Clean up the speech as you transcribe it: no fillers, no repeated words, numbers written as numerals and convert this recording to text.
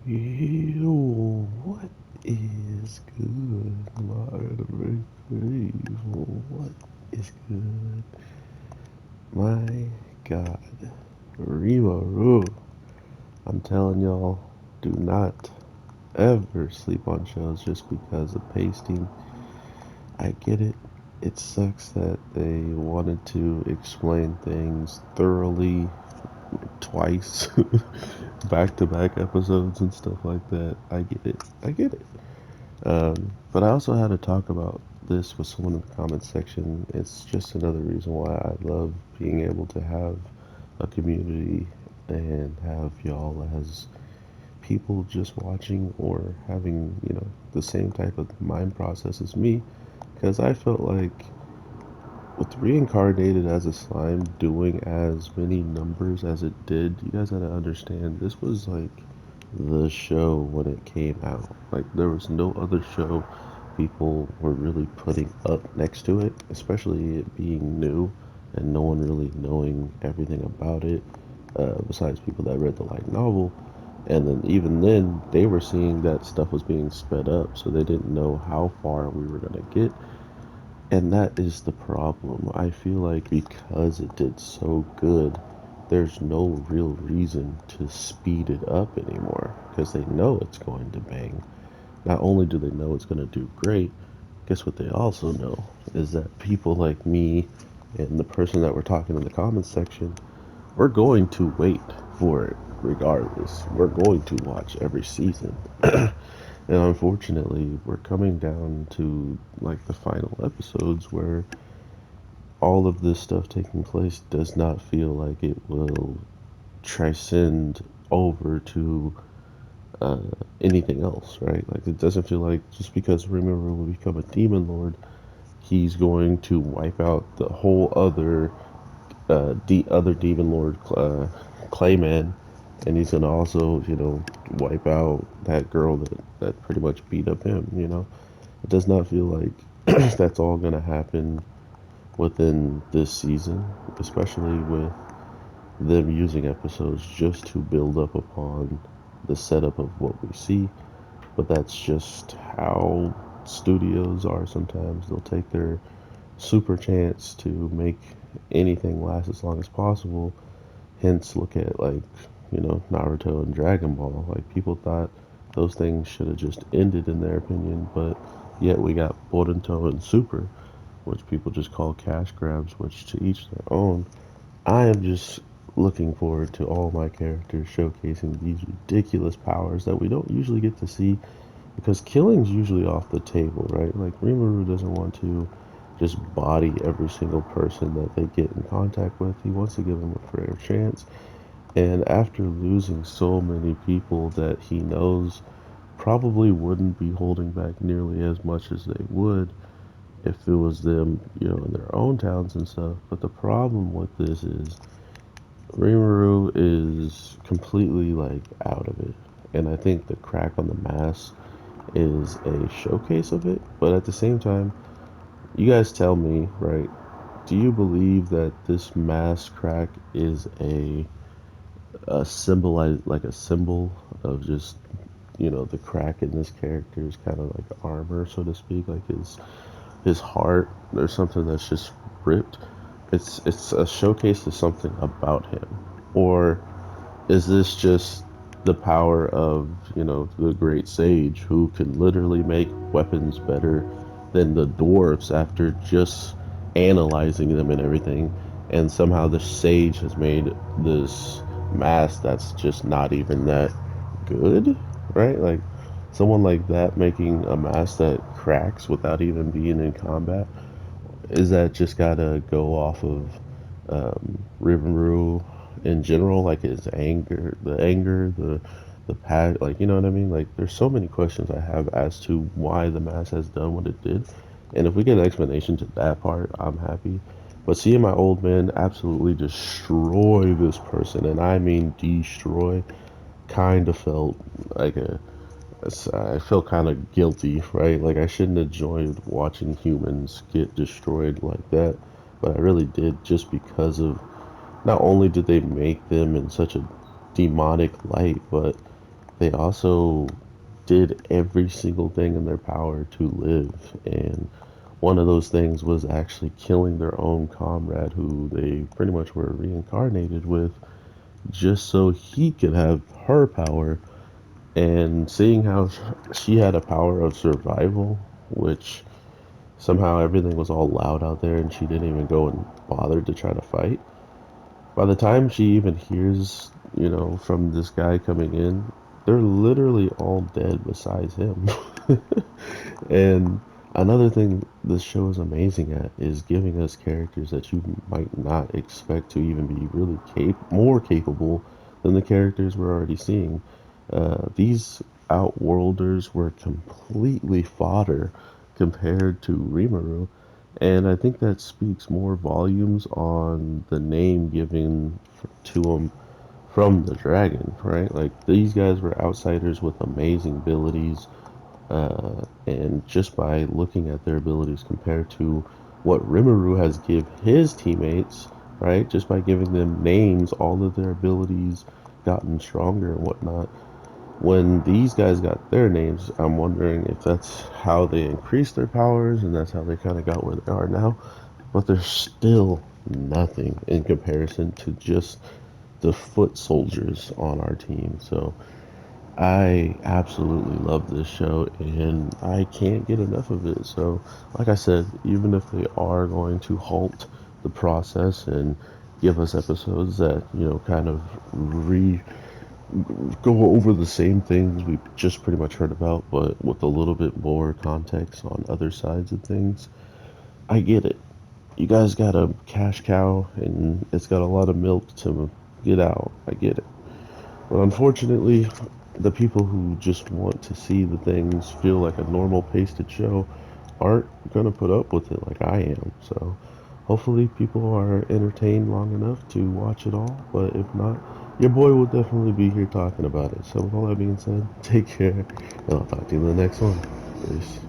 Yo, what is good, my people? What is good? My God, Rimaru. I'm telling y'all, do not ever sleep on shows just because of pasting. I get it. It sucks that they wanted to explain things thoroughly twice, back to back episodes and stuff like that. I get it. I get it. But I also had to talk about this with someone in the comments section. It's just another reason why I love being able to have a community and have y'all as people just watching or having, the same type of mind process as me. Because I felt like with Reincarnated as a slime doing as many numbers as it did, you guys gotta understand this was like the show when it came out. Like there was no other show people were really putting up next to it, especially it being new and no one really knowing everything about it, besides people that read the light novel. And then even then, they were seeing that stuff was being sped up, so they didn't know how far we were gonna get. And that is the problem. I feel like because it did so good, there's no real reason to speed it up anymore because they know it's going to bang. Not only do they know it's going to do great, guess what they also know is that people like me and the person that we're talking in the comments section, we're going to wait for it regardless. We're going to watch every season. And unfortunately, we're coming down to like the final episodes where all of this stuff taking place does not feel like it will transcend over to uh, anything else, right? Like it doesn't feel like just because Rimuru will become a demon lord, he's going to wipe out the whole other demon lord Clayman, and he's gonna also wipe out that girl that pretty much beat up him. It does not feel like that's all gonna happen within this season, especially with them using episodes just to build up upon the setup of what we see. But that's just how studios are sometimes. They'll take their super chance to make anything last as long as possible. Hence, look at like, Naruto and Dragon Ball. Like, people thought those things should have just ended in their opinion, but yet we got Boruto and Super, which people just call cash grabs, which to each their own. I am just looking forward to all my characters showcasing these ridiculous powers that we don't usually get to see because killing's usually off the table, right? Like Rimuru doesn't want to just body every single person that they get in contact with. He wants to give them a fair chance. And after losing so many people that he knows probably wouldn't be holding back nearly as much as they would if it was them, in their own towns and stuff. But the problem with this is Rimuru is completely like out of it. And I think the crack on the mask is a showcase of it. But at the same time, you guys tell me, right? Do you believe that this mask crack is a symbol of just the crack in this character's kind of like armor, so to speak, like his heart or something that's just ripped? It's a showcase of something about him, or is this just the power of the great sage who can literally make weapons better than the dwarves after just analyzing them and everything, and somehow the sage has made this mask that's just not even that good, right? Like someone like that making a mask that cracks without even being in combat, is that just gotta go off of Rivenru in general, like his anger, the past, like you know what I mean? Like there's so many questions I have as to why the mask has done what it did, and if we get an explanation to that part, I'm happy. But seeing my old man absolutely destroy this person, and I mean destroy, kind of felt like I feel kind of guilty, right? Like I shouldn't have enjoyed watching humans get destroyed like that, but I really did just because of not only did they make them in such a demonic light, but they also did every single thing in their power to live. And one of those things was actually killing their own comrade, who they pretty much were reincarnated with, just so he could have her power. And seeing how she had a power of survival, which somehow everything was all loud out there and she didn't even go and bother to try to fight. By the time she even hears, from this guy coming in, they're literally all dead besides him. And another thing this show is amazing at is giving us characters that you might not expect to even be really more capable than the characters we're already seeing. These Outworlders were completely fodder compared to Rimuru, and I think that speaks more volumes on the name given to him from the dragon, right? Like, these guys were outsiders with amazing abilities, and just by looking at their abilities compared to what Rimuru has give his teammates, right? Just by giving them names, all of their abilities gotten stronger and whatnot. When these guys got their names, I'm wondering if that's how they increased their powers and that's how they kind of got where they are now. But they're still nothing in comparison to just the foot soldiers on our team. So I absolutely love this show and I can't get enough of it. So, like I said, even if they are going to halt the process and give us episodes that, kind of re go over the same things we just pretty much heard about, but with a little bit more context on other sides of things, I get it. You guys got a cash cow and it's got a lot of milk to get out. I get it. But unfortunately, the people who just want to see the things feel like a normal paced show aren't gonna put up with it like I am. So hopefully people are entertained long enough to watch it all. But if not, your boy will definitely be here talking about it. So with all that being said, take care, and I'll talk to you in the next one. Peace.